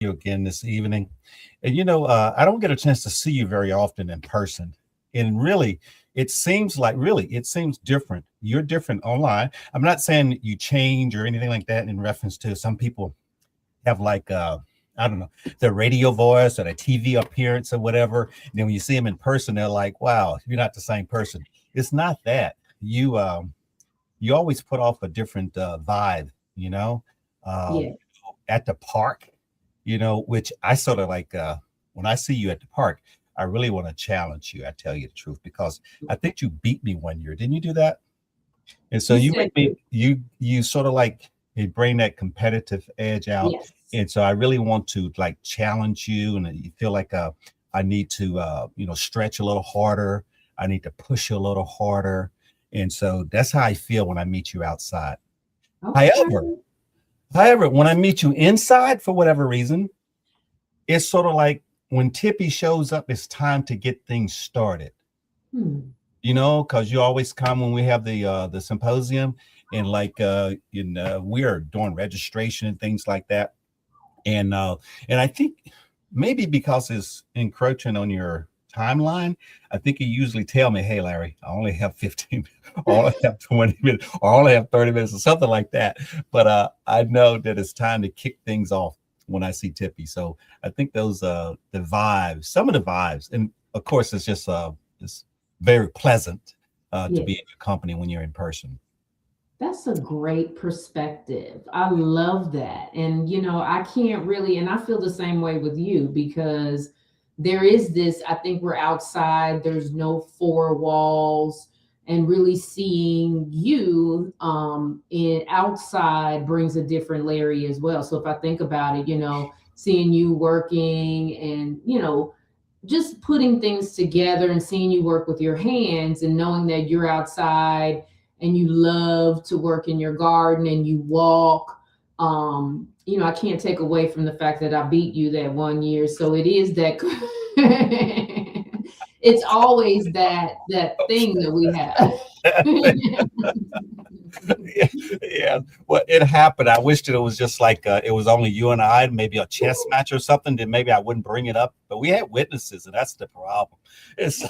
you again this evening. And I don't get a chance to see you very often in person. And really, it seems different. You're different online. I'm not saying you change or anything like that in reference to some people have like I don't know, their radio voice or their TV appearance or whatever. And then when you see them in person, they're like, wow, you're not the same person. It's not that. You always put off a different vibe, you know. Um, Yeah. at the park, which I sort of like when I see you at the park, I really want to challenge you. I tell you the truth, because I think you beat me one year. Didn't you do that? And so You you said make me you sort of like you bring that competitive edge out. yes. And so I really want to like challenge you, and you feel like I need to stretch a little harder. I need to push you a little harder. And so that's how I feel when I meet you outside. However, Okay. However, when I meet you inside for whatever reason, it's sort of like when Tippy shows up, it's time to get things started. Hmm. Because you always come when we have the symposium, and like we are doing registration and things like that. And I think maybe because it's encroaching on your timeline, I think you usually tell me, "Hey, Larry, I only have 15, or I only have 20 minutes, or I only have 30 minutes," or something like that. But I know that it's time to kick things off when I see Tippy. So I think those the vibes, some of the vibes, and of course, it's very pleasant to be Yeah. in your company when you're in person. That's a great perspective. I love that. And, I can't really, and I feel the same way with you because there is this, I think we're outside, there's no four walls, and really seeing you in outside brings a different Larry as well. So if I think about it, seeing you working and, just putting things together and seeing you work with your hands and knowing that you're outside and you love to work in your garden and you walk. I can't take away from the fact that I beat you that one year. So it is that it's always that thing that we have. Yeah, yeah. Well, it happened. I wished that it was just like it was only you and I, maybe a chess match or something. Then maybe I wouldn't bring it up. But we had witnesses, and that's the problem. It's,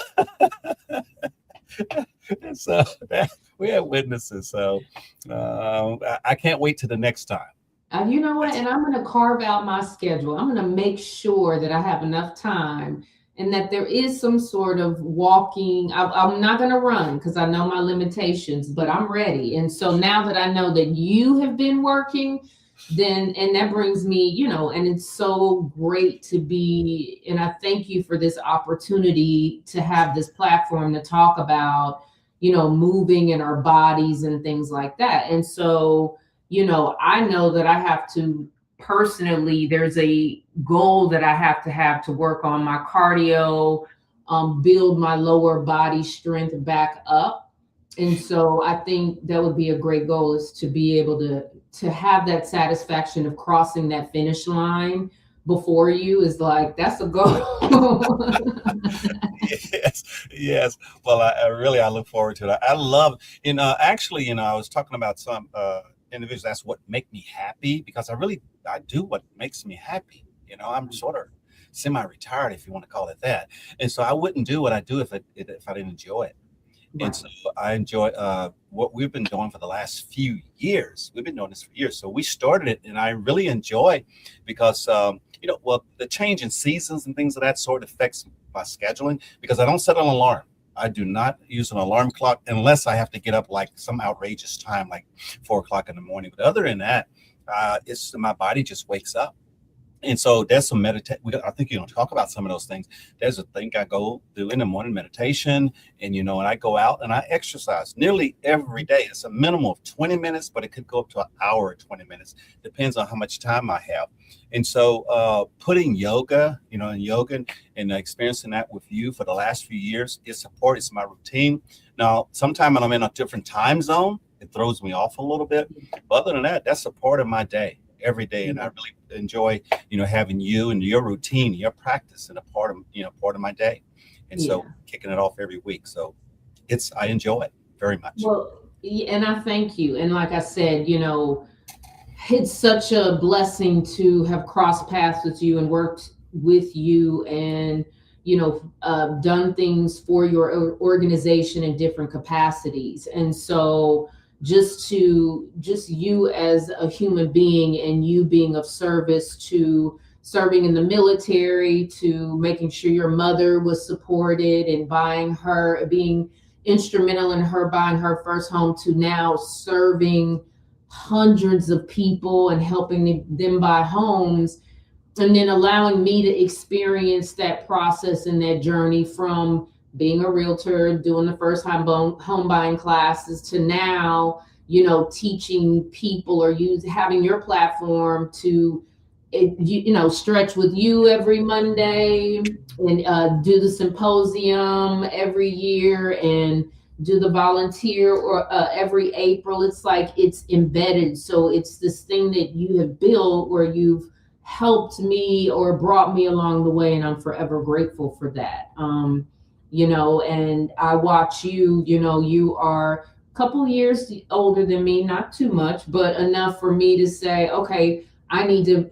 it's we had witnesses, so I can't wait to the next time. You know what? And I'm going to carve out my schedule. I'm going to make sure that I have enough time and that there is some sort of walking. I'm not going to run because I know my limitations, but I'm ready. And so now that I know that you have been working, then, and that brings me, and it's so great to be, and I thank you for this opportunity to have this platform to talk about, moving in our bodies and things like that. And so, I know that I have to personally, there's a goal that I have to work on my cardio, build my lower body strength back up. And so I think that would be a great goal is to be able to have that satisfaction of crossing that finish line before you is like that's a goal. Yes, yes. Well, I look forward to that. I love, actually, I was talking about some individuals. That's what make me happy, because I do what makes me happy. I'm sort of semi-retired, if you want to call it that, and so I wouldn't do what I do if I didn't enjoy it. And Right. so I enjoy what we've been doing for the last few years. We've been doing this for years. So we started it, and I really enjoy because, well, the change in seasons and things of that sort affects my scheduling because I don't set an alarm. I do not use an alarm clock unless I have to get up like some outrageous time, like 4 o'clock in the morning. But other than that, it's my body just wakes up. And so there's some meditate. I think you're going to talk about some of those things. There's a thing I go do in the morning, meditation, and I go out and I exercise nearly every day. It's a minimum of 20 minutes, but it could go up to an hour or 20 minutes. Depends on how much time I have. And so putting yoga, and yoga and experiencing that with you for the last few years, it's my routine. Now, sometime when I'm in a different time zone, it throws me off a little bit. But other than that, that's a part of my day every day, and I really enjoy having you and your routine, your practice, and a part of my day, and so Yeah. kicking it off every week. So I enjoy it very much. Well, and I thank you. And like I said, It's such a blessing to have crossed paths with you and worked with you, and done things for your organization in different capacities. And so just you as a human being, and you being of service to serving in the military, to making sure your mother was supported and buying her, being instrumental in her buying her first home, to now serving hundreds of people and helping them buy homes, and then allowing me to experience that process and that journey from being a realtor, doing the first time home buying classes, to now teaching people, or use having your platform to stretch with you every Monday, and do the symposium every year, and do the volunteer or every April. It's like it's embedded. So it's this thing that you have built, where you've helped me or brought me along the way, and I'm forever grateful for that. And I watch you. You are a couple years older than me, not too much, but enough for me to say, okay, I need to,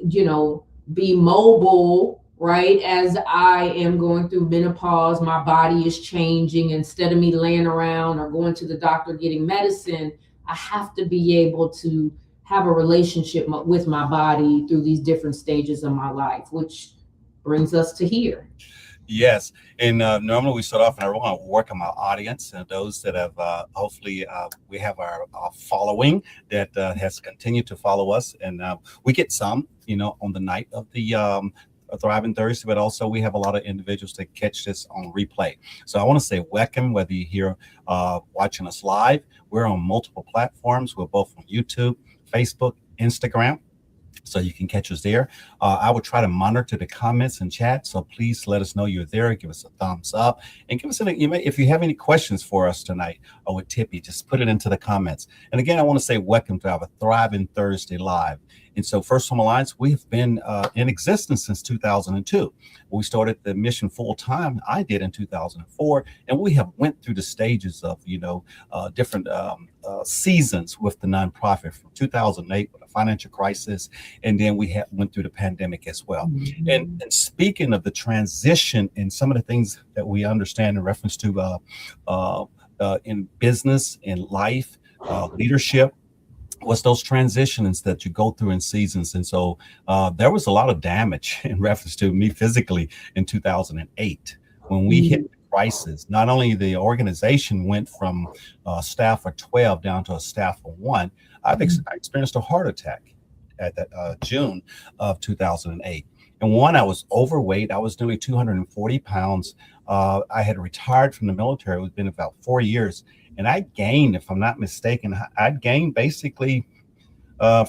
be mobile, right? As I am going through menopause, my body is changing. Instead of me laying around or going to the doctor getting medicine, I have to be able to have a relationship with my body through these different stages of my life, which brings us to here. Yes, and normally we start off, and I want to work on my audience and those that have hopefully we have our following that has continued to follow us, and we get some, on the night of the Thriving Thursday, but also we have a lot of individuals that catch this on replay. So I want to say welcome, whether you're here watching us live. We're on multiple platforms. We're both on YouTube, Facebook, Instagram, so you can catch us there. I will try to monitor the comments and chat, so please let us know you're there. Give us a thumbs up, and give us if you have any questions for us tonight or with TIPPI, just put it into the comments. And again, I want to say welcome to our Thriving Thursday Live. And so First Home Alliance, we've been in existence since 2002. We started the mission full time. I did in 2004, and we have went through the stages of different seasons with the nonprofit from 2008 with a financial crisis, and then we went through the pandemic as well. Mhm. And speaking of the transition and some of the things that we understand in reference to in business, in life, leadership, was those transitions that you go through in seasons. And so there was a lot of damage in reference to me physically in 2008 when we hit the crisis. Not only the organization went from staff of 12 down to a staff of 1, I experienced a heart attack at that June of 2008. And one, I was overweight. I was nearly 240 pounds. I had retired from the military. It had been about 4 years. And I gained, if I'm not mistaken, I'd gained basically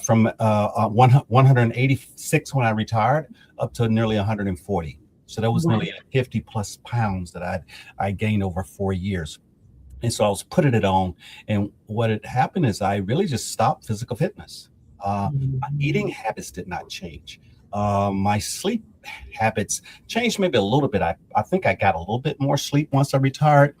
from 186 when I retired up to nearly 140. So that was nearly 50 plus pounds that I gained over 4 years. And so I was putting it on. And what had happened is I really just stopped physical fitness. My eating habits did not change. My sleep habits changed maybe a little bit. I think I got a little bit more sleep once I retired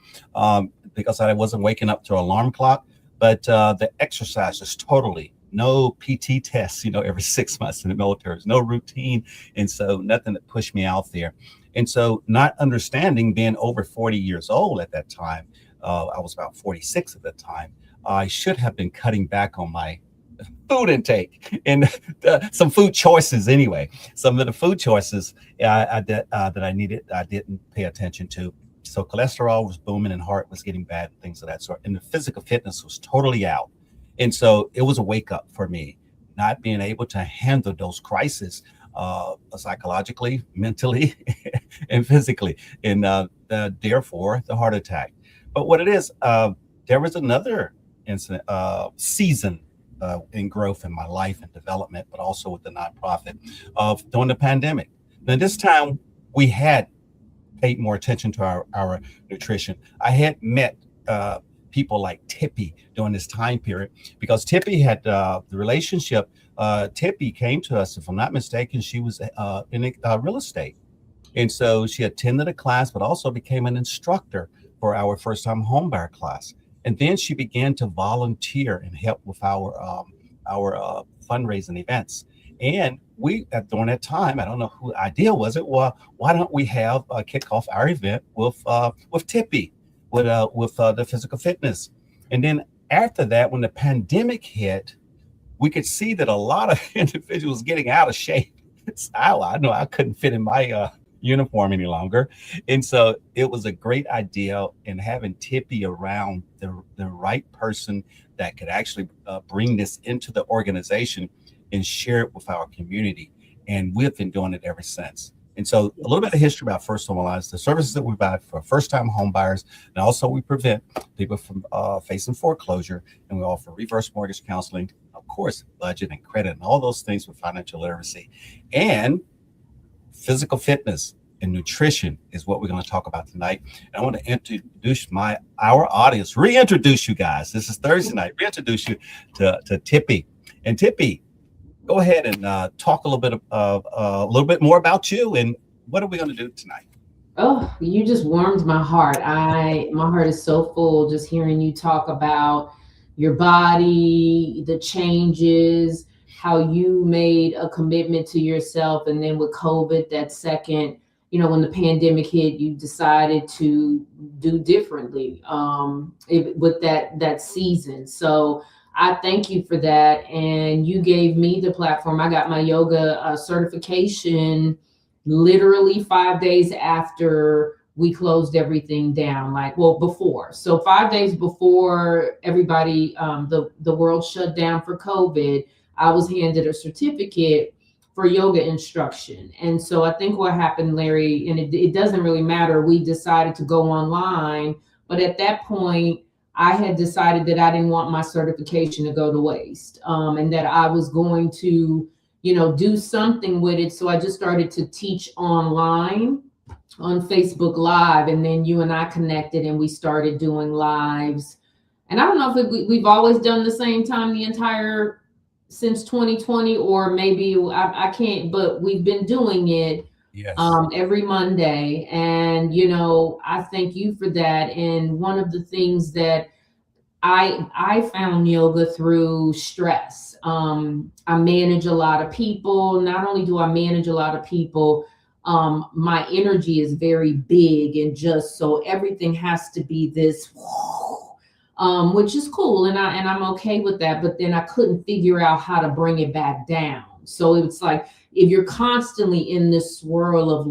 because I wasn't waking up to an alarm clock. But the exercise is totally no PT tests, every 6 months in the military. There's no routine. And so nothing that pushed me out there. And so not understanding being over 40 years old at that time, I was about 46 at that time, I should have been cutting back on my food intake and some food choices anyway. Some of the food choices that I needed, I didn't pay attention to. So cholesterol was booming and heart was getting bad and things of that sort. And the physical fitness was totally out. And so it was a wake up for me, not being able to handle those crises psychologically, mentally, and physically. And therefore, the heart attack. But what it is, there was another incident, season in growth in my life and development, but also with the nonprofit of during the pandemic. Now, this time we had paid more attention to our nutrition. I had met people like TIPPI during this time period because TIPPI had the relationship. TIPPI came to us, if I'm not mistaken, she was in real estate. And so she attended a class, but also became an instructor for our first time homebuyer class. And then she began to volunteer and help with our our fundraising events. And we, during that time, I don't know who idea was it. Well, why don't we have kick off our event with TIPPI, with the physical fitness, and then after that, when the pandemic hit, we could see that a lot of individuals getting out of shape. I know I couldn't fit in my uniform any longer. And so it was a great idea in having Tippy around the right person that could actually bring this into the organization and share it with our community. And we've been doing it ever since. And so a little bit of history about First Home Alliance, the services that we provide for first-time home buyers, and also we prevent people from facing foreclosure, and we offer reverse mortgage counseling, of course, budget and credit, and all those things with financial literacy. And physical fitness and nutrition is what we're going to talk about tonight. And I want to introduce our audience, reintroduce you guys. This is Thursday night. Reintroduce you to Tippy. And Tippy, go ahead and talk a little bit more about you and what are we going to do tonight? Oh, you just warmed my heart. My heart is so full just hearing you talk about your body, the changes, how you made a commitment to yourself, and then with COVID, that second, when the pandemic hit, you decided to do differently with that season. So I thank you for that. And you gave me the platform. I got my yoga certification literally 5 days after we closed everything down, before. So 5 days before everybody, the world shut down for COVID, I was handed a certificate for yoga instruction. And so I think what happened, Larry, and it doesn't really matter, we decided to go online. But at that point, I had decided that I didn't want my certification to go to waste, and that I was going to, do something with it. So I just started to teach online on Facebook Live. And then you and I connected and we started doing lives. And I don't know if we've always done the same time since 2020, or maybe I can't, but we've been doing it. Yes. Every Monday. And, I thank you for that. And one of the things that I found yoga through stress. I manage a lot of people. Not only do I manage a lot of people, my energy is very big, and just so everything has to be this, which is cool. And I'm okay with that. But then I couldn't figure out how to bring it back down. So it's like, if you're constantly in this swirl of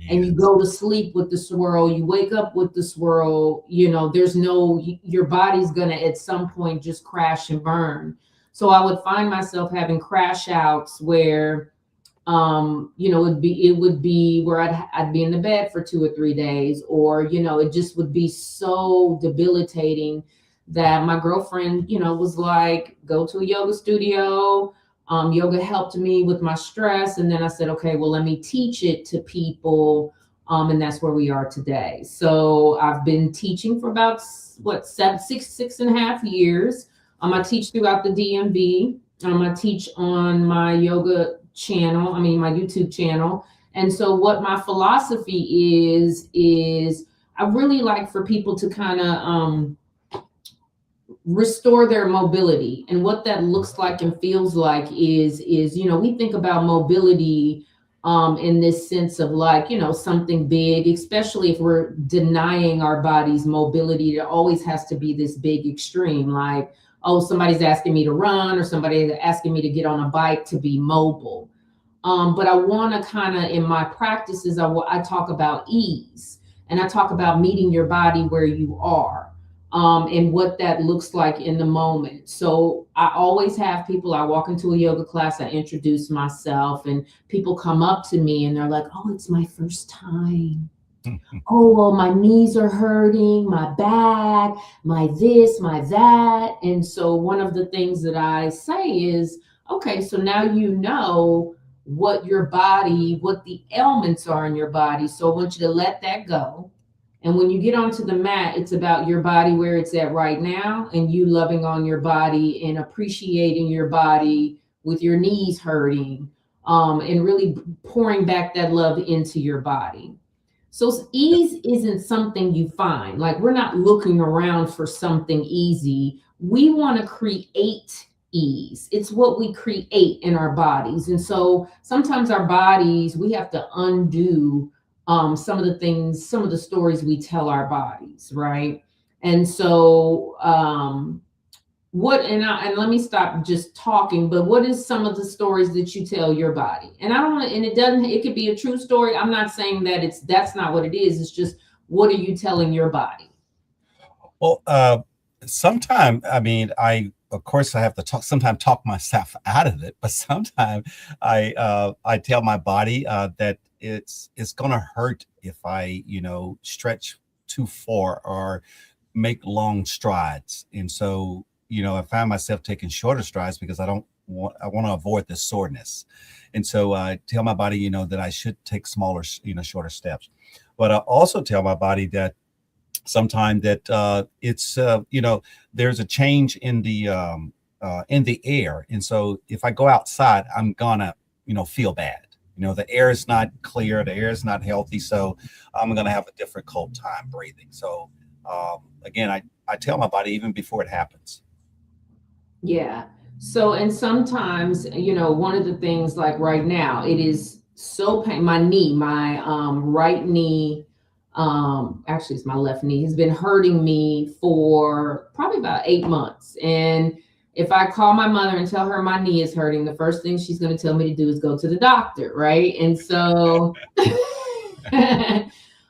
and you go to sleep with the swirl, you wake up with the swirl, your body's going to at some point just crash and burn. So I would find myself having crash outs where, it would be where I'd be in the bed for 2 or 3 days, or, it just would be so debilitating that my girlfriend, was like, go to a yoga studio. Yoga helped me with my stress. And then I said, okay, well, let me teach it to people. And that's where we are today. So I've been teaching for about 6.5 years. I teach throughout the DMV. I teach on my yoga channel, my YouTube channel. And so what my philosophy is I really like for people to kind of, restore their mobility. And what that looks like and feels like is we think about mobility in this sense of something big, especially if we're denying our body's mobility. It always has to be this big extreme, like, oh, somebody's asking me to run, or somebody's asking me to get on a bike to be mobile. But I want to kind of, in my practices, I talk about ease, and I talk about meeting your body where you are. And what that looks like in the moment. So I always have people, I walk into a yoga class, I introduce myself, and people come up to me and they're like, oh, it's my first time. Oh, well, my knees are hurting, my back, my this, my that. And so one of the things that I say is, okay, so now you know what your body, what the ailments are in your body. So I want you to let that go. And when you get onto the mat, it's about your body where it's at right now, and you loving on your body and appreciating your body with your knees hurting, and really pouring back that love into your body. So ease isn't something you find. Like, we're not looking around for something easy. we want to create ease. It's what we create in our bodies. And so sometimes our bodies, we have to undo some of the things, some of the stories we tell our bodies, right? And so what and let me stop just talking, but what is some of the stories that you tell your body? And I don't want to, and it doesn't, it could be a true story. I'm not saying that that's not what it is. It's just, what are you telling your body? Well, sometimes, I mean, of course, I have to sometimes talk myself out of it, but sometimes I tell my body that it's gonna hurt if I, stretch too far or make long strides. And so, I find myself taking shorter strides because I want to avoid the soreness. And so I tell my body, that I should take smaller, shorter steps. But I also tell my body that sometime that it's there's a change in the air, and so if I go outside, I'm gonna feel bad. The air is not clear, the air is not healthy, so I'm gonna have a difficult time breathing. So again, I tell my body even before it happens. Yeah. So, and sometimes, one of the things like right now, it is so pain. My knee, my right knee, actually, it's my left knee, has been hurting me for probably about 8 months. And if I call my mother and tell her my knee is hurting, the first thing she's going to tell me to do is go to the doctor, right? And so,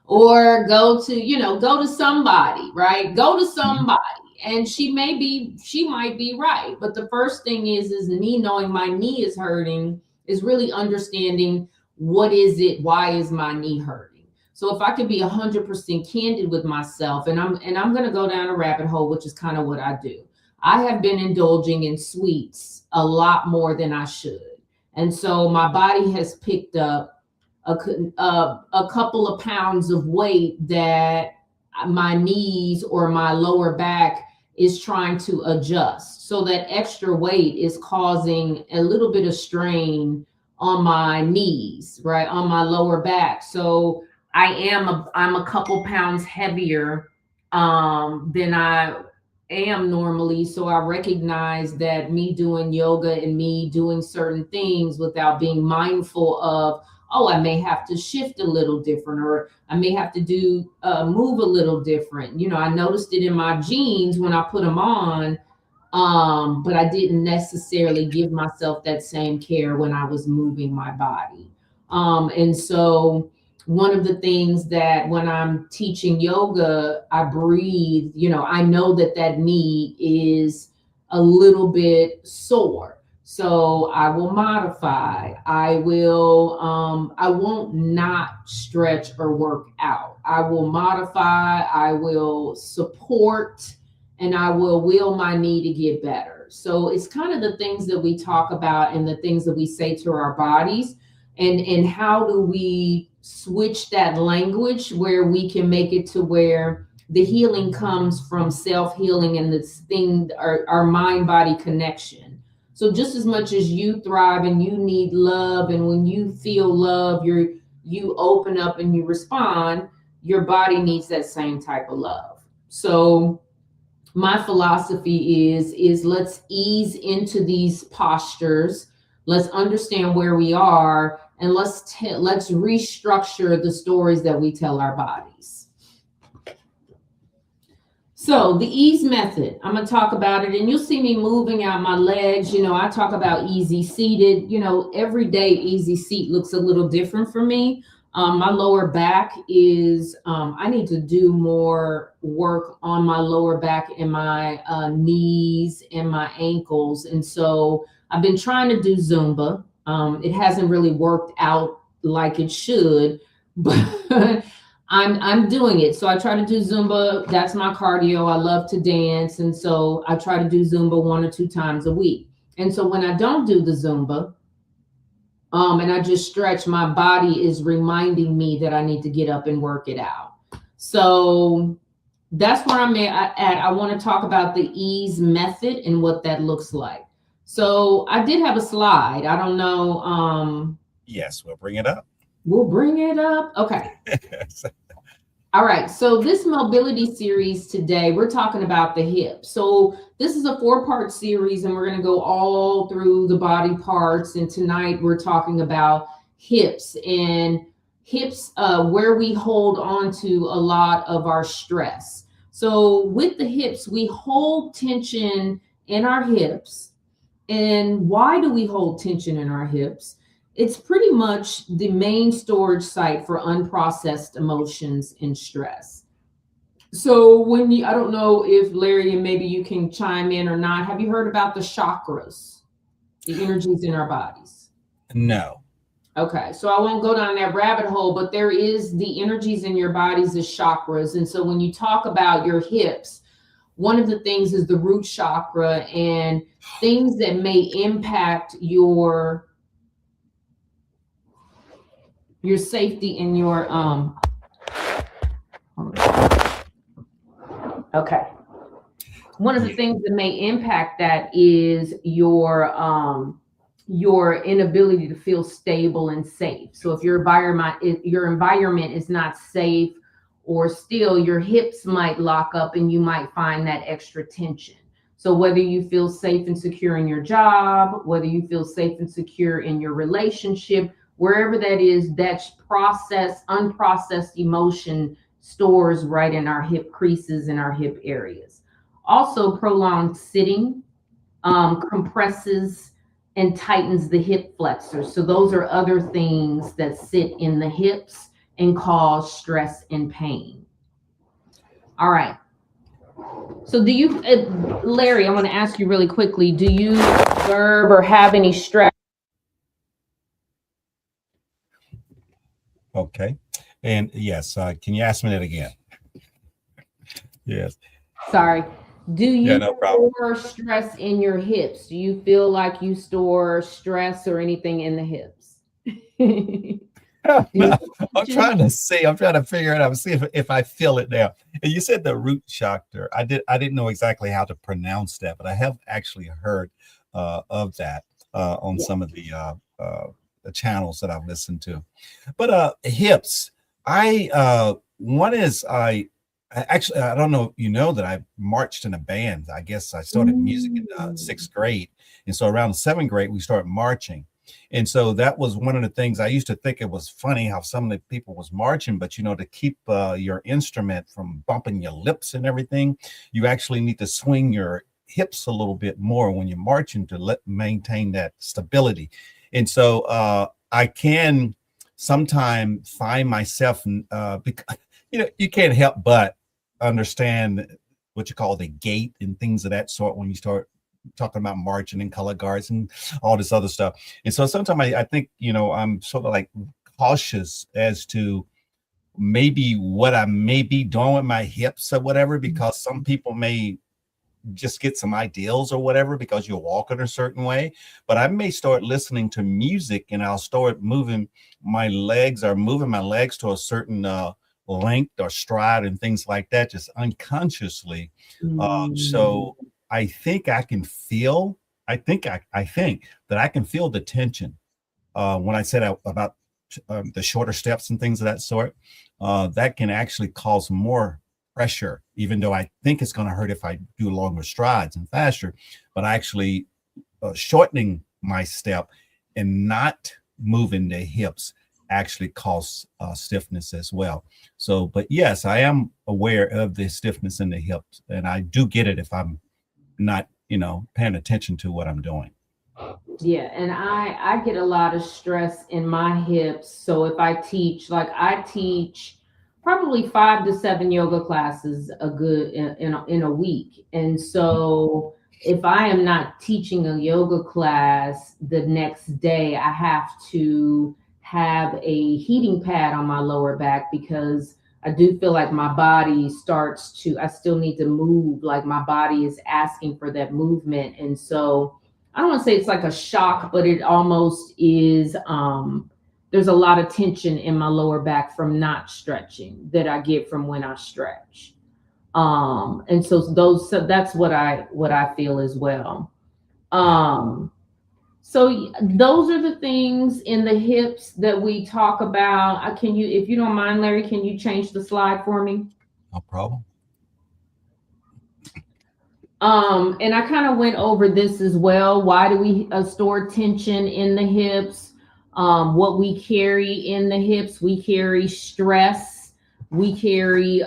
or go to somebody, right? Go to Mhm. somebody. And she might be right. But the first thing is me knowing my knee is hurting is really understanding what is it, why is my knee hurting? So if I could be 100% candid with myself, and I'm going to go down a rabbit hole, which is kind of what I do. I have been indulging in sweets a lot more than I should. And so my body has picked up a couple of pounds of weight that my knees or my lower back is trying to adjust. So that extra weight is causing a little bit of strain on my knees, right? On my lower back. So I'm a couple pounds heavier than I am normally. So I recognize that me doing yoga and me doing certain things without being mindful of, oh, I may have to shift a little different, or I may have to do move a little different. I noticed it in my jeans when I put them on, but I didn't necessarily give myself that same care when I was moving my body. And so one of the things that when I'm teaching yoga, I breathe, I know that that knee is a little bit sore. So I will modify. I won't not stretch or work out. I will modify, I will support, and I will will my knee to get better. So it's kind of the things that we talk about and the things that we say to our bodies, and how do we switch that language where we can make it to where the healing comes from self-healing and this thing, our mind body connection. So just as much as you thrive and you need love, and when you feel love, you open up and you respond, your body needs that same type of love. So my philosophy is let's ease into these postures, let's understand where we are, and let's restructure the stories that we tell our bodies. So the ease method, I'm going to talk about it, and you'll see me moving out my legs. I talk about easy seated. Every day easy seat looks a little different for me. My lower back is, I need to do more work on my lower back and my knees and my ankles. And so I've been trying to do Zumba. It hasn't really worked out like it should, but I'm doing it. So I try to do Zumba. That's my cardio. I love to dance. And so I try to do Zumba 1 or 2 times a week. And so when I don't do the Zumba, and I just stretch, my body is reminding me that I need to get up and work it out. So that's where I'm at. I want to talk about the ease method and what that looks like. So I did have a slide. I don't know. Yes, we'll bring it up. We'll bring it up. Okay. All right, so this mobility series today, we're talking about the hip. So this is a four-part series, and we're going to go all through the body parts. And tonight we're talking about hips and hips, where we hold on to a lot of our stress. So with the hips, we hold tension in our hips. And why do we hold tension in our hips? It's pretty much the main storage site for unprocessed emotions and stress. So when you, I don't know if Larry and maybe you can chime in or not. Have you heard about the chakras, the energies in our bodies? No. Okay, so I won't go down that rabbit hole, but there is the energies in your bodies as chakras. And so when you talk about your hips, one of the things is the root chakra and things that may impact your safety and your okay. One of the Yeah. things that may impact that is your inability to feel stable and safe. So if your environment is not safe or still, your hips might lock up and you might find that extra tension. So whether you feel safe and secure in your job, whether you feel safe and secure in your relationship, wherever that is, that's unprocessed emotion stores right in our hip creases and our hip areas. Also, prolonged sitting compresses and tightens the hip flexors. So those are other things that sit in the hips and cause stress and pain. All right. So do you, Larry, I want to ask you really quickly, do you observe or have any stress? Okay. And yes, can you ask me that again? Yes. Sorry. Do Yeah, you no problem. store stress in your hips? Do you feel like you store stress or anything in the hips? No, Any I'm tension? trying to see. I'm trying to figure it out. See if I feel it now. And you said the root chakra. I didn't know exactly how to pronounce that, but I have actually heard of that on Yeah. some of the channels that I've listened to. But hips. One is I actually I don't know if you know that I marched in a band. I guess I started music in Mm. sixth grade, and so around seventh grade we started marching. And so that was one of the things I used to think it was funny how some of the people was marching, but to keep your instrument from bumping your lips and everything, you actually need to swing your hips a little bit more when you're marching to maintain that stability. And so I can sometimes find myself, because you can't help but understand what you call the gait and things of that sort when you start talking about marching and color guards and all this other stuff. And so sometimes I think, I'm sort of like cautious as to maybe what I may be doing with my hips or whatever, because some people may just get some ideals or whatever because you're walking a certain way. But I may start listening to music and I'll start moving my legs to a certain length or stride and things like that, just unconsciously. Mm. So I think I can feel, I think that I can feel the tension when I said about the shorter steps and things of that sort. That can actually cause more pressure, even though I think it's going to hurt if I do longer strides and faster. But actually, shortening my step and not moving the hips actually cause stiffness as well. So, but yes, I am aware of the stiffness in the hips, and I do get it if I'm not, paying attention to what I'm doing. Yeah, and I get a lot of stress in my hips. So if I teach, like I teach probably 5 to 7 yoga classes a good in a week. And so if I am not teaching a yoga class the next day, I have to have a heating pad on my lower back because I do feel like my body starts to, I still need to move, like my body is asking for that movement. And so I don't want to say it's like a shock, but it almost is. There's a lot of tension in my lower back from not stretching that I get from when I stretch. And so that's what I feel as well. Um, So those are the things in the hips that we talk about. Can you, if you don't mind, Larry, can you change the slide for me? No problem. And I kind of went over this as well. Why do we store tension in the hips? What we carry in the hips, we carry stress, we carry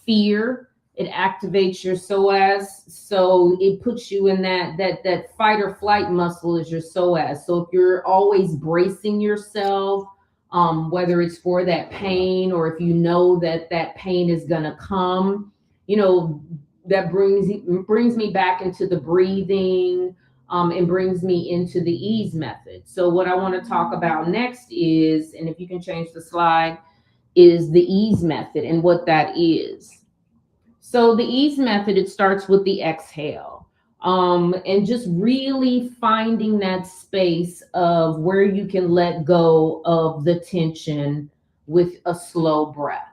fear. It activates your psoas, so it puts you in that fight or flight muscle is your psoas. So if you're always bracing yourself, whether it's for that pain or if you know that that pain is gonna come, you know, that brings me back into the breathing, and brings me into the ease method. So what I want to talk about next is, and if you can change the slide, is the ease method and what that is. So the ease method, it starts with the exhale, and just really finding that space of where you can let go of the tension with a slow breath.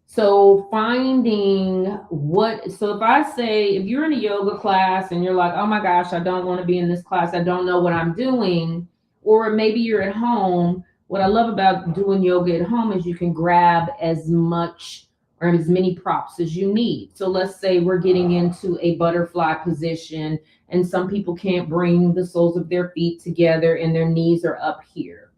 So finding what, so if I say, if you're in a yoga class and you're like, oh my gosh, I don't want to be in this class, I don't know what I'm doing, or maybe you're at home. What I love about doing yoga at home is you can grab as much or as many props as you need. So let's say we're getting into a butterfly position and some people can't bring the soles of their feet together and their knees are up here.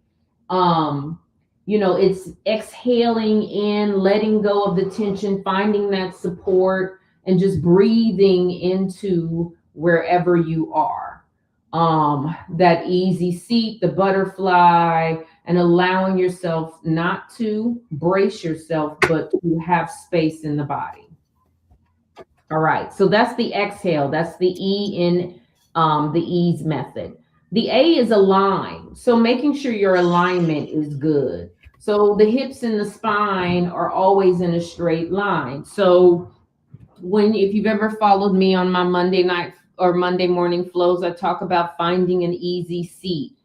Um, it's exhaling in, letting go of the tension, finding that support, and just breathing into wherever you are. That easy seat, the butterfly, and allowing yourself not to brace yourself, but to have space in the body. All right, so that's the exhale. That's the E in the ease method. The A is align. So making sure your alignment is good. So the hips and the spine are always in a straight line. So if you've ever followed me on my Monday night or Monday morning flows, I talk about finding an easy seat,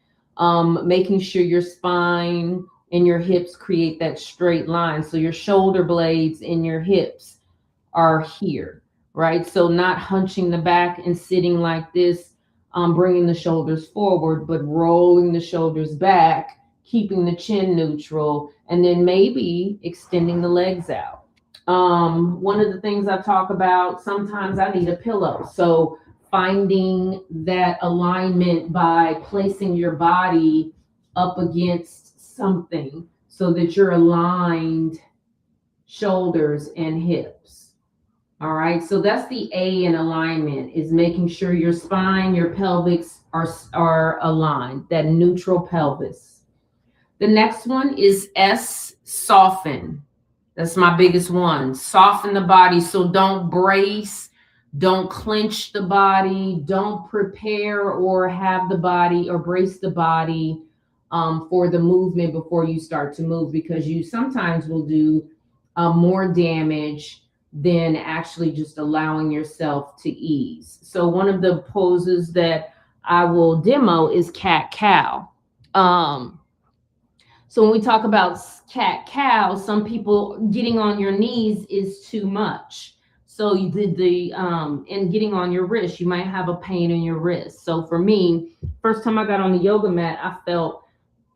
making sure your spine and your hips create that straight line. So your shoulder blades in your hips are here, right? So not hunching the back and sitting like this, bringing the shoulders forward, but rolling the shoulders back, keeping the chin neutral, and then maybe extending the legs out. One of the things I talk about, sometimes I need a pillow. So finding that alignment by placing your body up against something so that you're aligned shoulders and hips. All right, so that's the A in alignment, is making sure your spine, your pelvics are aligned, that neutral pelvis. The next one is S, soften. That's my biggest one. Soften the body. So don't brace, don't clench the body, don't prepare or have the body or brace the body for the movement before you start to move, because you sometimes will do more damage than actually just allowing yourself to ease. So one of the poses that I will demo is cat cow. So when we talk about cat cow, some people getting on your knees is too much. So you did and getting on your wrist, you might have a pain in your wrist. So for me, first time I got on the yoga mat, I felt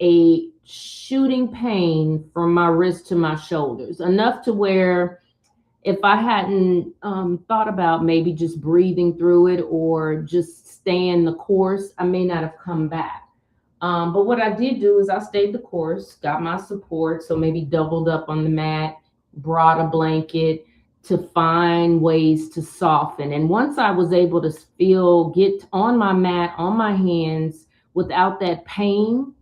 a shooting pain from my wrist to my shoulders, enough to where if I hadn't thought about maybe just breathing through it or just staying the course, I may not have come back. But what I did do is I stayed the course, got my support, so maybe doubled up on the mat, brought a blanket to find ways to soften. And once I was able to get on my mat, on my hands without that pain,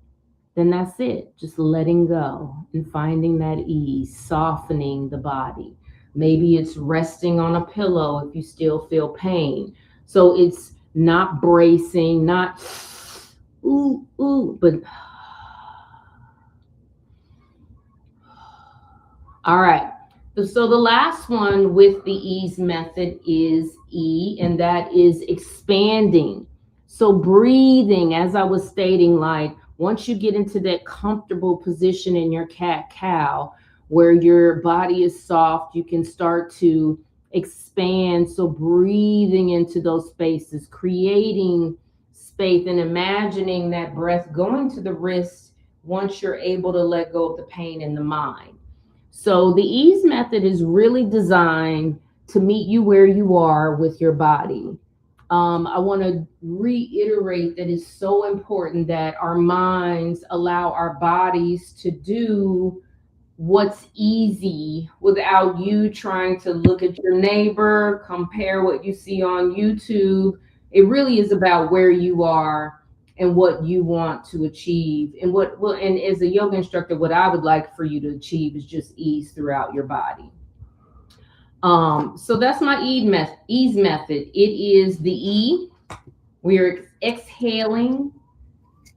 then that's it. Just letting go and finding that ease, softening the body. Maybe it's resting on a pillow if you still feel pain. So it's not bracing, not ooh, but all right. So the last one with the ease method is E, and that is expanding. So breathing, as I was stating, like once you get into that comfortable position in your cat cow where your body is soft, you can start to expand. So breathing into those spaces, creating space and imagining that breath going to the wrist once you're able to let go of the pain in the mind. So the ease method is really designed to meet you where you are with your body. I want to reiterate that it's so important that our minds allow our bodies to do what's easy without you trying to look at your neighbor, compare what you see on YouTube. It really is about where you are and what you want to achieve. And what well, and as a yoga instructor, what I would like for you to achieve is just ease throughout your body. So that's my ease method. It is the E. We are exhaling,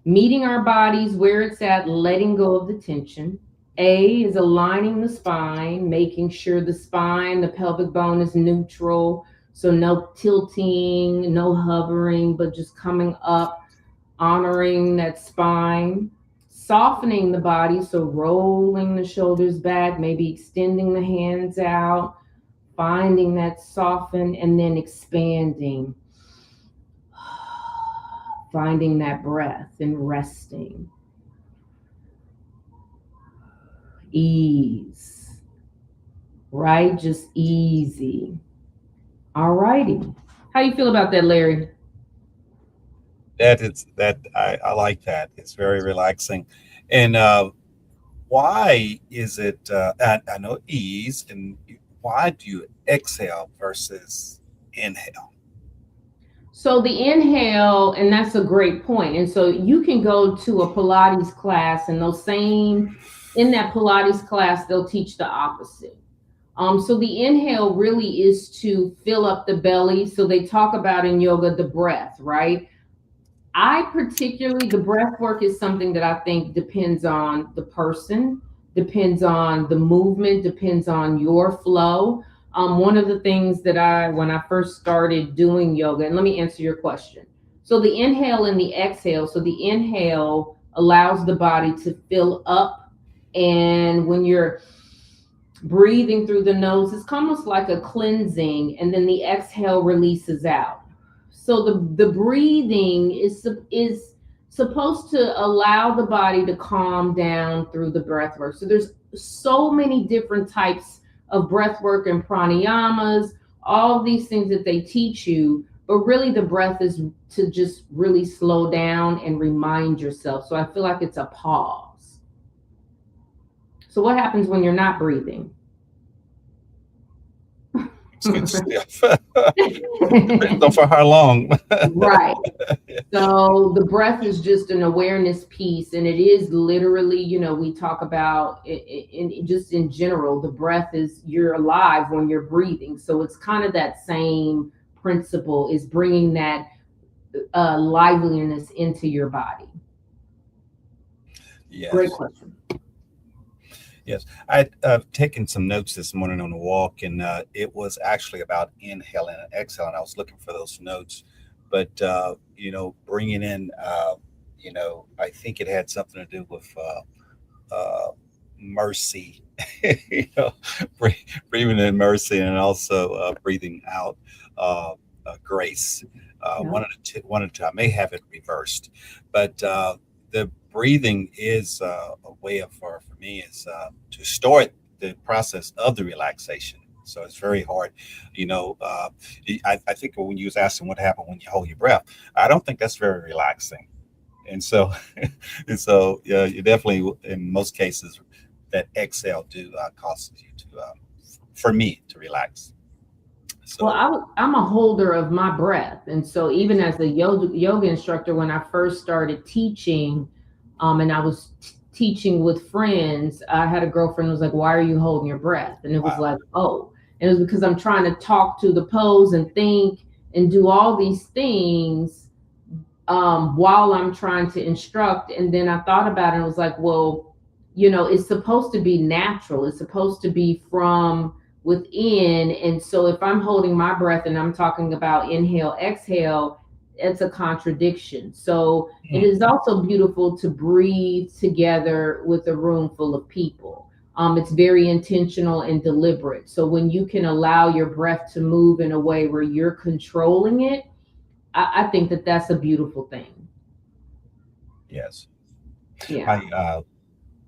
meeting our bodies where it's at, letting go of the tension. A is aligning the spine, making sure the spine, the pelvic bone is neutral. So no tilting, no hovering, but just coming up, honoring that spine. Softening the body, so rolling the shoulders back, maybe extending the hands out, finding that soften, and then expanding. Finding that breath and resting. Ease, right? Just easy. All righty. How you feel about that, Larry? I like that. It's very relaxing. And why is it? I know ease, and why do you exhale versus inhale? So the inhale, and that's a great point. And so you can go to a Pilates class, and those same in that Pilates class, they'll teach the opposite. So the inhale really is to fill up the belly. So they talk about in yoga the breath, right? I particularly, the breath work is something that I think depends on the person, depends on the movement, depends on your flow. One of the things that when I first started doing yoga, and let me answer your question. So the inhale and the exhale. So the inhale allows the body to fill up. And when you're breathing through the nose, it's almost like a cleansing. And then the exhale releases out. So the breathing is supposed to allow the body to calm down through the breath work. So there's so many different types of breath work and pranayamas, all these things that they teach you, but really the breath is to just really slow down and remind yourself. So I feel like it's a pause. So what happens when you're not breathing? Depends on for how long. Right. So the breath is just an awareness piece, and it is literally, we talk about just in general, the breath is you're alive when you're breathing. So it's kind of that same principle is bringing that liveliness into your body. Yes. Great question. Yes, I've taken some notes this morning on the walk, and it was actually about inhaling and exhaling. I was looking for those notes, but bringing in, I think it had something to do with mercy, you know, breathing in mercy, and also breathing out grace. Yeah. One of the two. I may have it reversed, but the breathing is a way of for me is to start the process of the relaxation. So it's very hard, I think when you was asking what happened when you hold your breath, I don't think that's very relaxing. And so, yeah, you definitely, in most cases, that exhale do causes you to, for me, to relax. Well, So, I'm a holder of my breath. And so even as a yoga instructor, when I first started teaching, and I was teaching with friends, I had a girlfriend who was like, why are you holding your breath? And it was wow. like, oh, and it was because I'm trying to talk to the pose and think and do all these things while I'm trying to instruct. And then I thought about it and was like, well, it's supposed to be natural. It's supposed to be from within. And so if I'm holding my breath and I'm talking about inhale, exhale, it's a contradiction. So it is also beautiful to breathe together with a room full of people. It's very intentional and deliberate. So when you can allow your breath to move in a way where you're controlling it, I think that that's a beautiful thing. Yes. Yeah.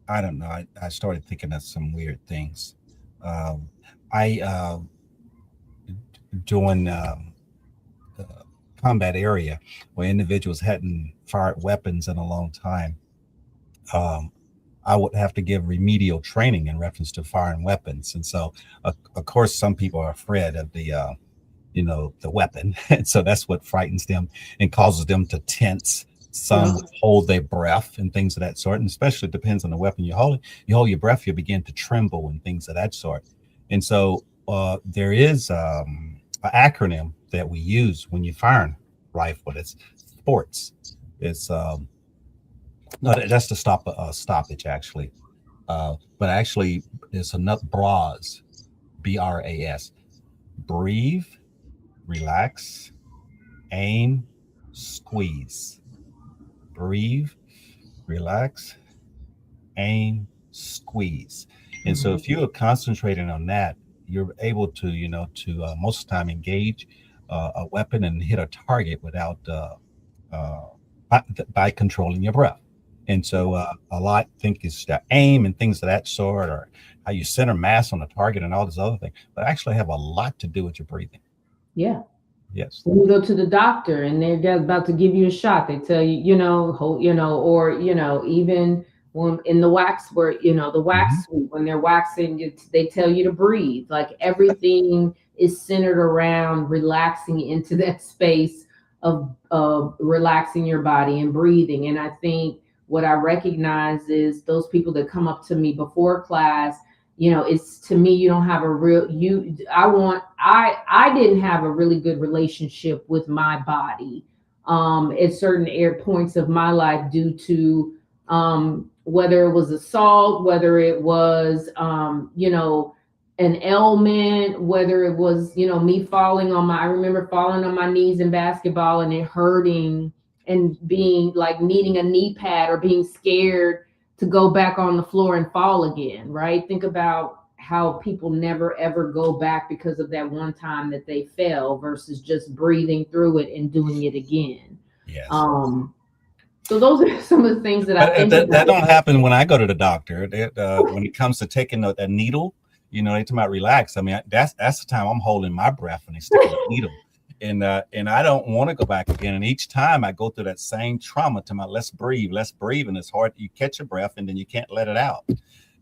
I don't know. I started thinking of some weird things. Um, I joined uh, combat area where individuals hadn't fired weapons in a long time. Um, I would have to give remedial training in reference to firing weapons, and so of course some people are afraid of the weapon, and so that's what frightens them and causes them to tense. Some Yeah. would hold their breath and things of that sort, and especially depends on the weapon you're holding. You hold your breath, you begin to tremble and things of that sort. And so there is an acronym that we use when you fire rifle. It's sports. It's no, that's to stop a stoppage actually. But actually, it's another BRAS, BRAS. Breathe, relax, aim, squeeze. Breathe, relax, aim, squeeze. And so Mhm. if you're concentrating on that, you're able to, to most of the time engage a weapon and hit a target without uh, by controlling your breath. And so a lot think it's the aim and things of that sort, or how you center mass on the target and all this other thing, but actually have a lot to do with your breathing. Yeah. Yes. When you go to the doctor and they're about to give you a shot, they tell you, hold, or even when in the wax where the Hmm. wax suite when they're waxing, they tell you to breathe. Like everything is centered around relaxing into that space of relaxing your body and breathing. And I think what I recognize is those people that come up to me before class, it's to me, you don't have a real you I want I didn't have a really good relationship with my body at certain air points of my life due to whether it was assault, whether it was an ailment, whether it was me falling on my I remember falling on my knees in basketball and it hurting and being like needing a knee pad or being scared to go back on the floor and fall again, right? Think about how people never ever go back because of that one time that they fell versus just breathing through it and doing it again. Yes. Um, so those are some of the things that I But think that about. don't happen when I go to the doctor. When it comes to taking a needle, they talk about relax. I mean, that's the time I'm holding my breath when they stick in the needle, and I don't want to go back again. And each time I go through that same trauma to my let's breathe, and it's hard. You catch your breath and then you can't let it out.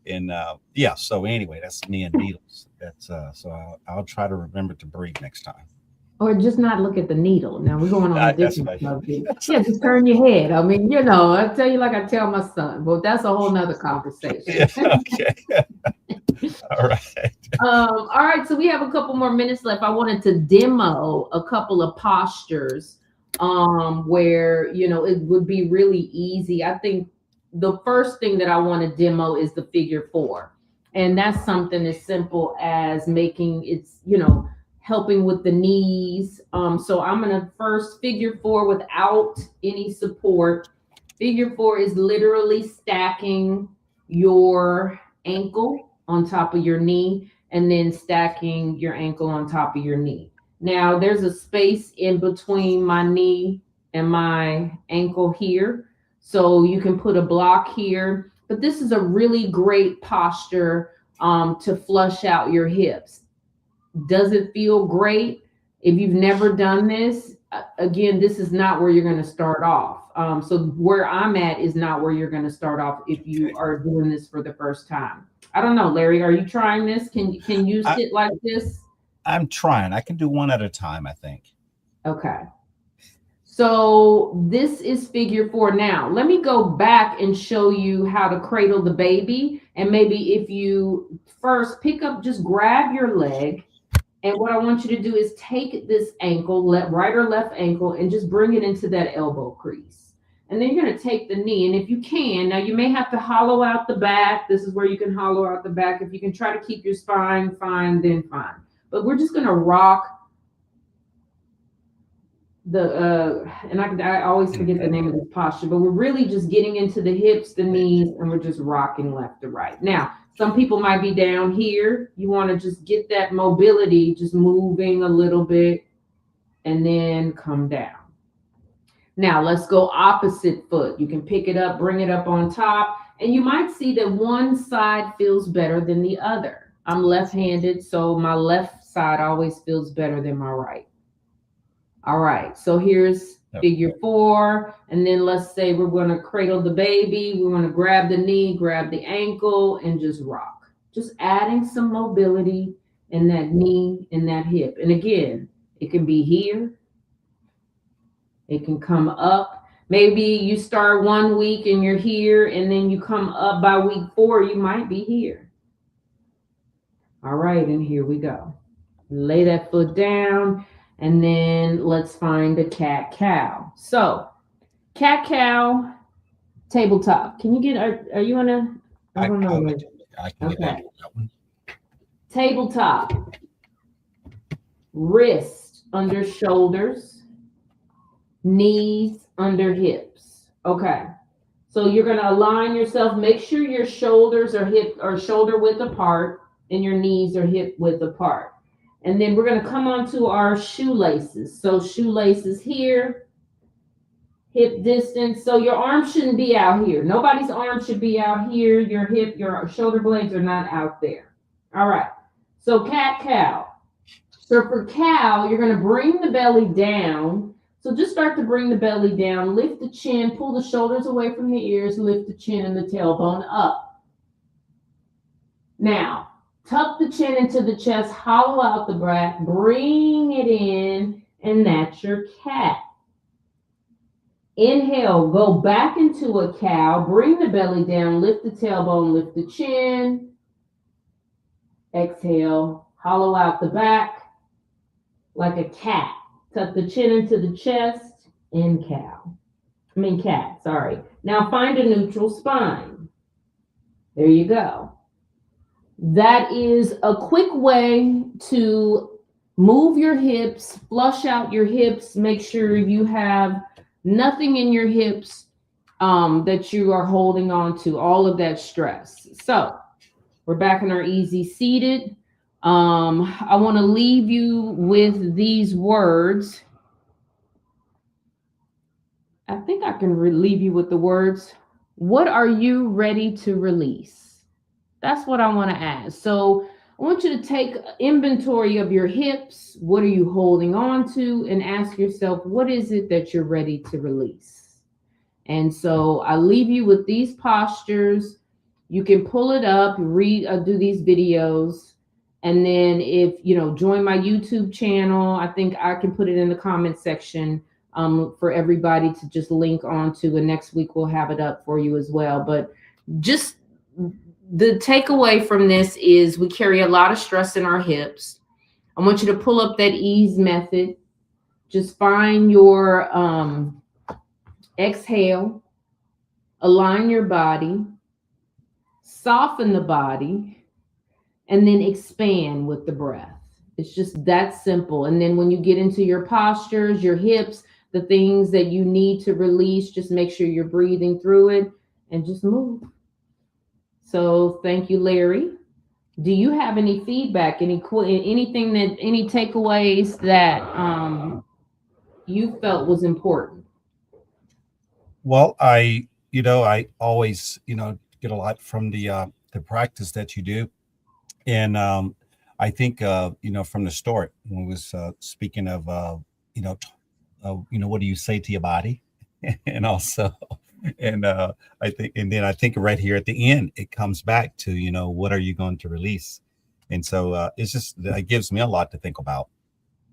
And yeah, so anyway, that's me and needles. That's so I'll try to remember to breathe next time. Or just not look at the needle. Now we're going on a That's different right. subject. Yeah, just turn your head. I mean, I tell you like I tell my son, but that's a whole nother Yeah. conversation. Okay. All right. All right, so we have a couple more minutes left. I wanted to demo a couple of postures where it would be really easy. I think the first thing that I want to demo is the figure four. And that's something as simple as making it's, helping with the knees. So I'm gonna first figure four without any support. Figure four is literally stacking your ankle on top of your knee and then stacking your ankle on top of your knee. Now, there's a space in between my knee and my ankle here. So you can put a block here. But this is a really great posture to flush out your hips. Does it feel great? If you've never done this, again, this is not where you're going to start off. So where I'm at is not where you're going to start off if you Okay. are doing this for the first time. I don't know, Larry, are you trying this? Can you I, sit like this? I'm trying. I can do one at a time, I think. Okay. So this is figure four. Now, let me go back and show you how to cradle the baby. And maybe if you first pick up, just grab your leg. And what I want you to do is take this ankle, right or left ankle, and just bring it into that elbow crease. And then you're going to take the knee. And if you can, now you may have to hollow out the back. This is where you can hollow out the back. If you can try to keep your spine fine, then fine. But we're just going to rock and I always forget the Okay. name of this posture, but we're really just getting into the hips, the knees, and we're just rocking left to right. Now, some people might be down here. You want to just get that mobility, just moving a little bit and then come down. Now let's go opposite foot. You can pick it up, bring it up on top, and you might see that one side feels better than the other. I'm left-handed, so my left side always feels better than my right. All right, so here's Yep. figure four, and then let's say we're going to cradle the baby. We're going to grab the knee, grab the ankle, and just rock. Just adding some mobility in that knee and that hip. And again, it can be here, it can come up. Maybe you start 1 week and you're here, and then you come up by week 4, you might be here. All right, and here we go. Lay that foot down, and then let's find a cat cow. So, cat cow, tabletop. Can you get, are you on a, I don't know. I can get that one. Tabletop, wrist under shoulders, knees under hips. Okay. So you're going to align yourself. Make sure your shoulders are hip or shoulder width apart and your knees are hip width apart. And then we're going to come onto our shoelaces. So shoelaces here, hip distance. So your arm shouldn't be out here. Nobody's arm should be out here. Your hip, your shoulder blades are not out there. All right. So cat cow. So for cow, you're going to bring the belly down. So just start to bring the belly down, lift the chin, pull the shoulders away from the ears, lift the chin and the tailbone up. Now, tuck the chin into the chest, hollow out the breath, bring it in, and that's your cat. Inhale, go back into a cow, bring the belly down, lift the tailbone, lift the chin. Exhale, hollow out the back like a cat. Tuck the chin into the chest and cat, sorry. Now find a neutral spine. There you go. That is a quick way to move your hips, flush out your hips, make sure you have nothing in your hips that you are holding on to, all of that stress. So we're back in our easy seated. I want to leave you with these words. I think I can leave you with the words. What are you ready to release? That's what I want to ask. So I want you to take inventory of your hips. What are you holding on to? And ask yourself, what is it that you're ready to release? And so I leave you with these postures. You can pull it up, do these videos. And then if, join my YouTube channel, I think I can put it in the comment section for everybody to just link onto. And next week we'll have it up for you as well. But just the takeaway from this is we carry a lot of stress in our hips. I want you to pull up that ease method. Just find your exhale, align your body, soften the body, and then expand with the breath. It's just that simple. And then when you get into your postures, your hips, the things that you need to release, just make sure you're breathing through it and just move. So thank you, Larry. Do you have any feedback, any takeaways that you felt was important? Well, I always, get a lot from the practice that you do. And I think, from the start, when we was speaking of, what do you say to your body? And also, and I think right here at the end, it comes back to, what are you going to release? And so it gives me a lot to think about,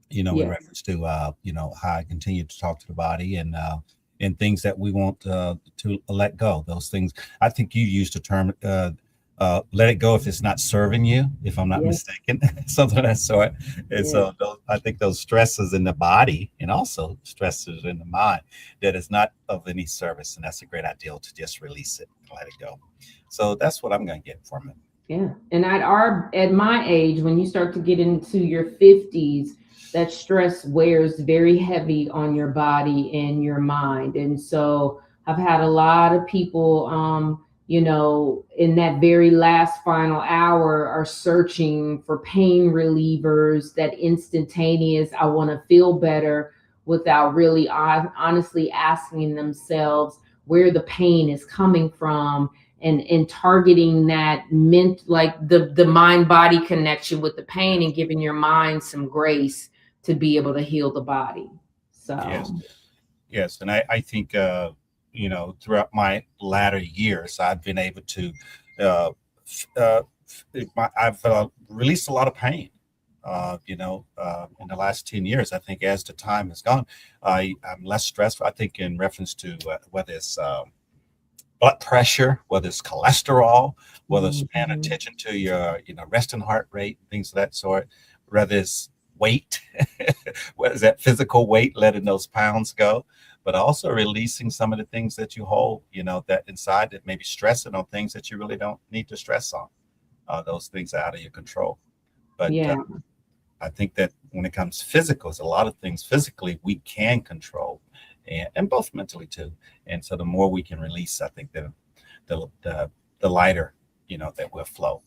in reference to, how I continue to talk to the body and things that we want to let go. Those things, I think you used the term, let it go if it's not serving you, if I'm not mistaken, something of that sort. And so I think those stresses in the body and also stresses in the mind that is not of any service. And that's a great idea to just release it and let it go. So that's what I'm going to get from it. Yeah. And at my age, when you start to get into your 50s, that stress wears very heavy on your body and your mind. And so I've had a lot of people, in that very last final hour are searching for pain relievers, that instantaneous, I want to feel better, without really honestly asking themselves where the pain is coming from, and targeting that like the mind body connection with the pain, and giving your mind some grace to be able to heal the body. Yes. So Yes. And I think, throughout my latter years, I've been able to, uh, uh, I've released a lot of pain. In the last 10 years, I think as the time has gone, I'm less stressed. I think in reference to whether it's blood pressure, whether it's cholesterol, whether it's paying mhm. attention to your, resting heart rate, things of that sort, whether it's weight, what is that physical weight, letting those pounds go, but also releasing some of the things that you hold, that inside that maybe stressing on things that you really don't need to stress on. Those things are out of your control. But Yeah. I think that when it comes physical, there's a lot of things physically we can control, and both mentally too. And so the more we can release, I think the lighter, that will flow.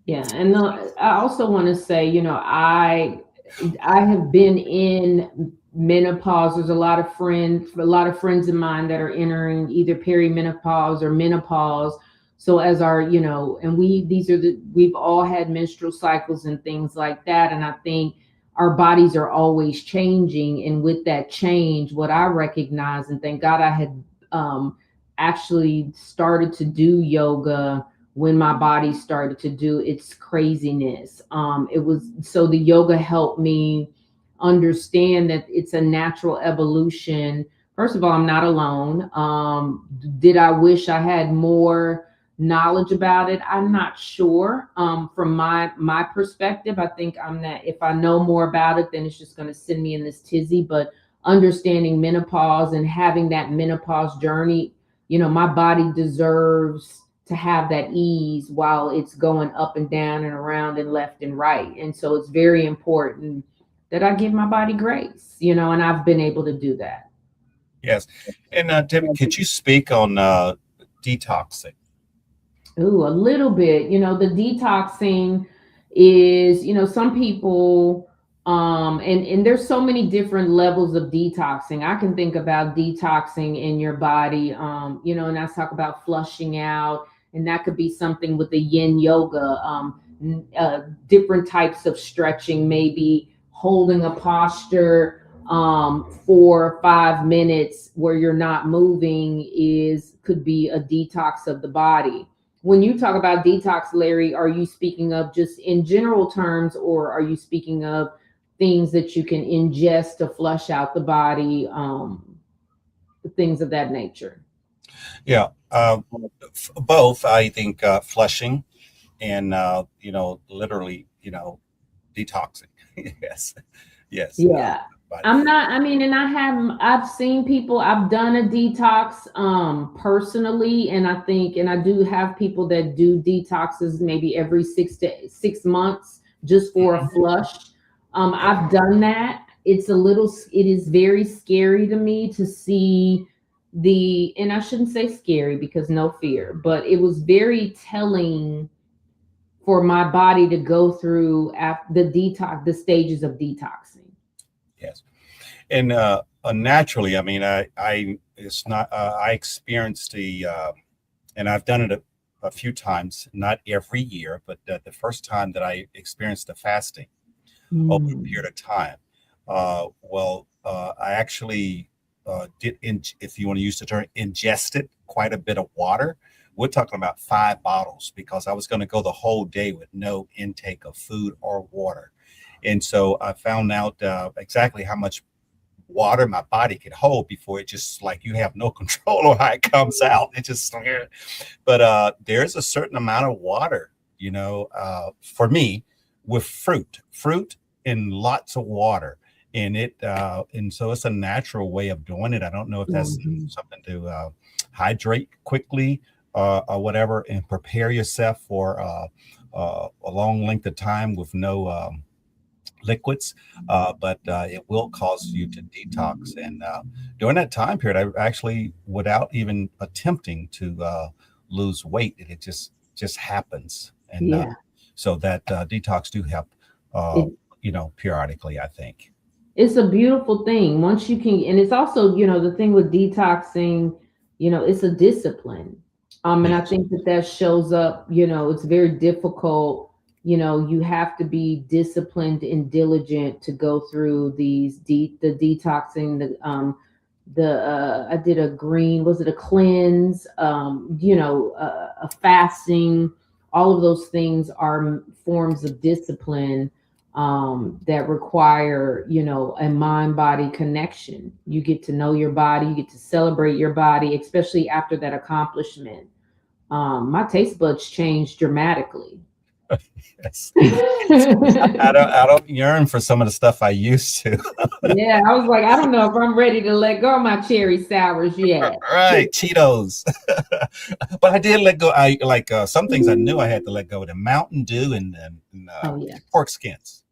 Yeah, and I also want to say, I have been in menopause. There's a lot of friends of mine that are entering either perimenopause or menopause. So as our, and we've all had menstrual cycles and things like that. And I think our bodies are always changing. And with that change, what I recognize, and thank God I had actually started to do yoga when my body started to do its craziness. It was so the yoga helped me understand that it's a natural evolution. First of all, I'm not alone. Did I wish I had more knowledge about it? I'm not sure. From my perspective, I think I'm that if I know more about it, then it's just going to send me in this tizzy. But understanding menopause and having that menopause journey, my body deserves to have that ease while it's going up and down and around and left and right. And so it's very important that I give my body grace, and I've been able to do that. Yes. And Debbie, could you speak on detoxing? Ooh, a little bit. The detoxing is, some people, and there's so many different levels of detoxing. I can think about detoxing in your body, and let's talk about flushing out, and that could be something with the yin yoga, different types of stretching, maybe holding a posture 4 or 5 minutes where you're not moving is could be a detox of the body. When you talk about detox, Larry, are you speaking of just in general terms, or are you speaking of things that you can ingest to flush out the body, things of that nature? Yeah. Both, I think, flushing and, literally, detoxing. Yes. Yes. Yeah. Body I'm fluid. not, I mean, and I've seen people, I've done a detox personally, and I think, and I do have people that do detoxes maybe every 6 to 6 months just for a Mhm. flush. Yep. I've done that. It is very scary to me to see and I shouldn't say scary because no fear, but it was very telling for my body to go through the stages of detoxing. Yes. And naturally, I mean, it's not, I experienced and I've done it a few times, not every year, but the first time that I experienced the fasting over a Mm. period of time. I actually if you want to use the term, ingested quite a bit of water. We're talking about 5 bottles because I was going to go the whole day with no intake of food or water. And so I found out exactly how much water my body could hold before it just like you have no control on how it comes out. It just, but there's a certain amount of water, for me with fruit and lots of water in it. And so it's a natural way of doing it. I don't know if that's Mhm. something to hydrate quickly or whatever and prepare yourself for a long length of time with no liquids, but it will cause you to detox. And during that time period, I actually, without even attempting to lose weight, it just happens. And Yeah. so that detox do help, uh, It periodically, I think. It's a beautiful thing once you can, and it's also, the thing with detoxing, it's a discipline. And I Yes. think that that shows up, it's very difficult. You have to be disciplined and diligent to go through the detoxing, I did a green, was it a cleanse, a fasting. All of those things are forms of discipline, that require, a mind body connection. You get to know your body, you get to celebrate your body, especially after that accomplishment. My taste buds changed dramatically. Yes. I don't yearn for some of the stuff I used to. Yeah, I was like, I don't know if I'm ready to let go of my cherry sours yet. Right, Cheetos. But I did let go. I like some things I knew I had to let go. The Mountain Dew and Oh yeah. pork skins.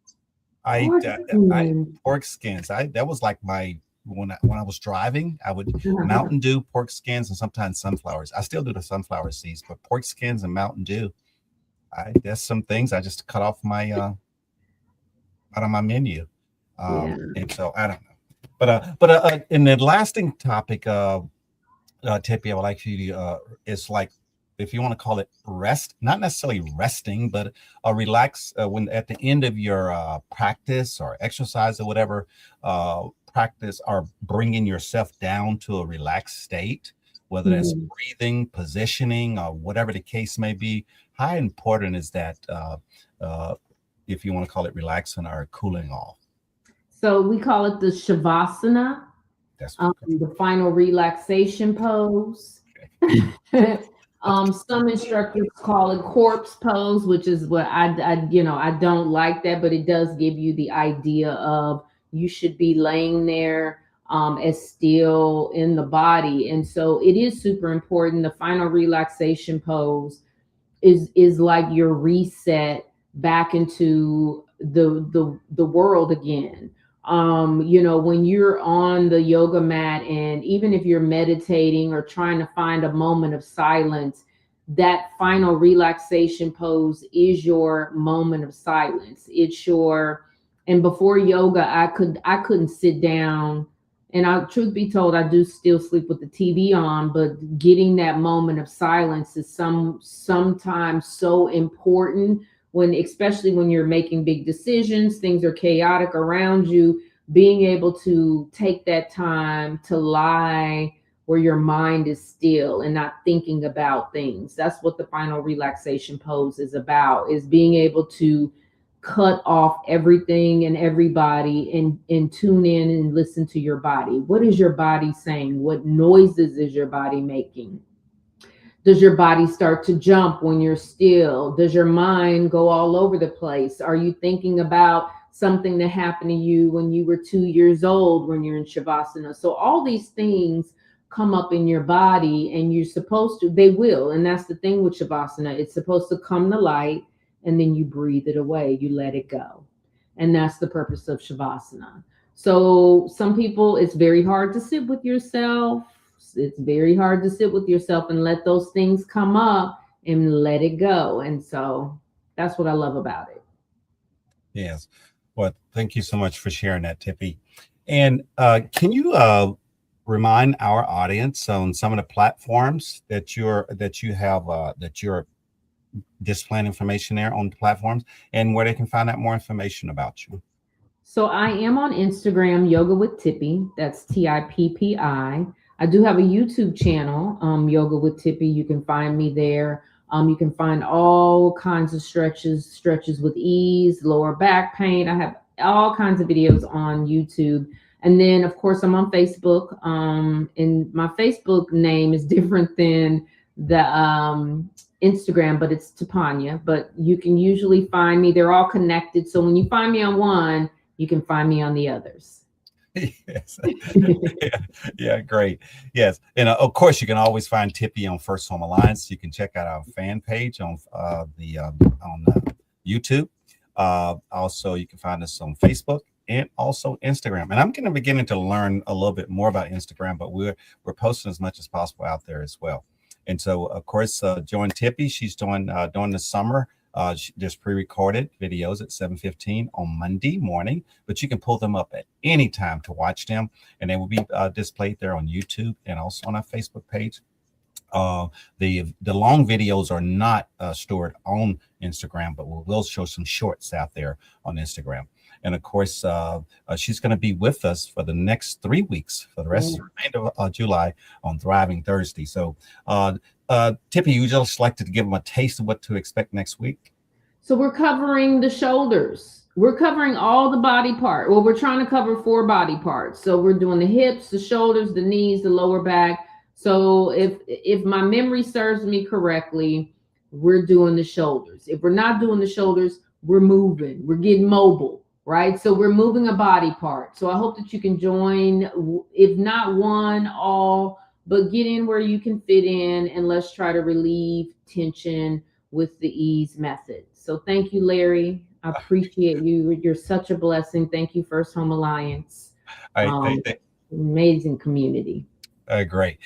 I, Pork I skins. pork skins. I That was like my when I was driving. I would Mountain Dew, pork skins, and sometimes sunflowers. I still do the sunflower seeds, but pork skins and Mountain Dew. There's some things I just cut off my out of my menu. Yeah. And so I don't know. But in the lasting topic, Tippy, I would like for you to is like, if you want to call it rest, not necessarily resting, but relax when at the end of your practice or exercise or whatever practice, or bringing yourself down to a relaxed state, whether that's Mhm. breathing, positioning, or whatever the case may be. How important is that? If you want to call it relaxing or cooling off. So we call it the Shavasana, That's the final relaxation pose. Some instructors call it corpse pose, which is what I don't like that, but it does give you the idea of you should be laying there, as still in the body. And so it is super important. The final relaxation pose is like your reset back into the world again. When you're on the yoga mat, and even if you're meditating or trying to find a moment of silence, that final relaxation pose is your moment of silence. It's your And before yoga, I couldn't sit down, and I, truth be told, I do still sleep with the TV on, but getting that moment of silence is sometimes so important, when, especially when you're making big decisions, things are chaotic around you. Being able to take that time to lie where your mind is still and not thinking about things. That's what the final relaxation pose is about, is being able to cut off everything and everybody, and tune in and listen to your body. What is your body saying? What noises is your body making? Does your body start to jump when you're still? Does your mind go all over the place? Are you thinking about something that happened to you when you were 2 years old when you're in Shavasana? So all these things come up in your body, and you're supposed to, they will. And that's the thing with Shavasana. It's supposed to come to light, and then you breathe it away, you let it go. And that's the purpose of Shavasana. So some people, it's very hard to sit with yourself. It's very hard to sit with yourself and let those things come up and let it go. And so that's what I love about it. Yes. Well, thank you so much for sharing that, Tippy. And can you remind our audience on some of the platforms that you're displaying information there on the platforms, and where they can find out more information about you? So I am on Instagram, Yoga with Tippy. That's TIPPI. I do have a YouTube channel, Yoga with Tippy. You can find me there. You can find all kinds of stretches with ease, lower back pain. I have all kinds of videos on YouTube. And then, of course, I'm on Facebook. And my Facebook name is different than the Instagram, but it's Tapanya. But you can usually find me. They're all connected. So when you find me on one, you can find me on the others. Yes. Yeah, yeah, great. Yes, and of course, you can always find Tippy on First Home Alliance. You can check out our fan page on YouTube. Also, you can find us on Facebook and also Instagram. And I'm going to beginning to learn a little bit more about Instagram, but we're posting as much as possible out there as well. And so, of course, join Tippy. She's doing during the summer. There's pre-recorded videos at 7:15 on Monday morning, but you can pull them up at any time to watch them, and they will be displayed there on YouTube and also on our Facebook page. The long videos are not stored on Instagram, but we will show some shorts out there on Instagram. And of course, she's going to be with us for the next 3 weeks, for the rest of the remainder of July, on Thriving Thursday. So, Tippy, you just like to give them a taste of what to expect next week? So we're covering the shoulders. We're covering all the body part. Well, we're trying to cover 4 body parts. So we're doing the hips, the shoulders, the knees, the lower back. So if my memory serves me correctly, we're doing the shoulders. If we're not doing the shoulders, we're moving. We're getting mobile, right? So we're moving a body part. So I hope that you can join, if not one, all, but get in where you can fit in, and let's try to relieve tension with the ease method. So thank you, Larry. I appreciate you. You're such a blessing. Thank you, First Home Alliance. Amazing community. Great.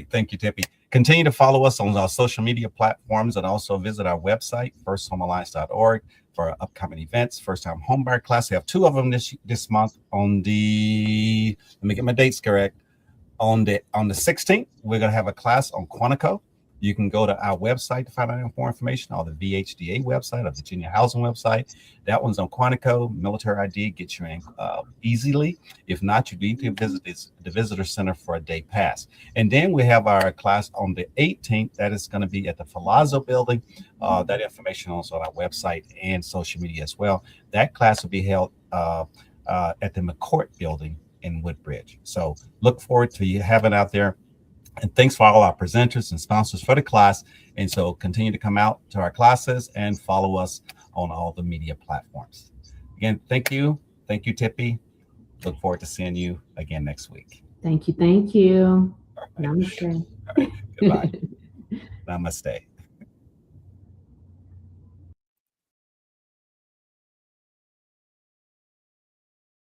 Thank you, Tippy. Continue to follow us on our social media platforms, and also visit our website, firsthomealliance.org, for our upcoming events. First time homebuyer class. We have 2 of them this month. On the, let me get my dates correct. On the 16th, we're going to have a class on Quantico. You can go to our website to find out more information, or the VHDA website, or Virginia Housing website. That one's on Quantico. Military ID gets you in easily. If not, you need to visit the visitor center for a day pass. And then we have our class on the 18th. That is going to be at the Palazzo building. That information also on our website and social media as well. That class will be held at the McCourt building in Woodbridge. So look forward to you having out there. And thanks for all our presenters and sponsors for the class. And so continue to come out to our classes and follow us on all the media platforms. Again, thank you. Thank you, Tippy. Look forward to seeing you again next week. Thank you. Thank you. All right. Namaste. All right. Goodbye. Namaste.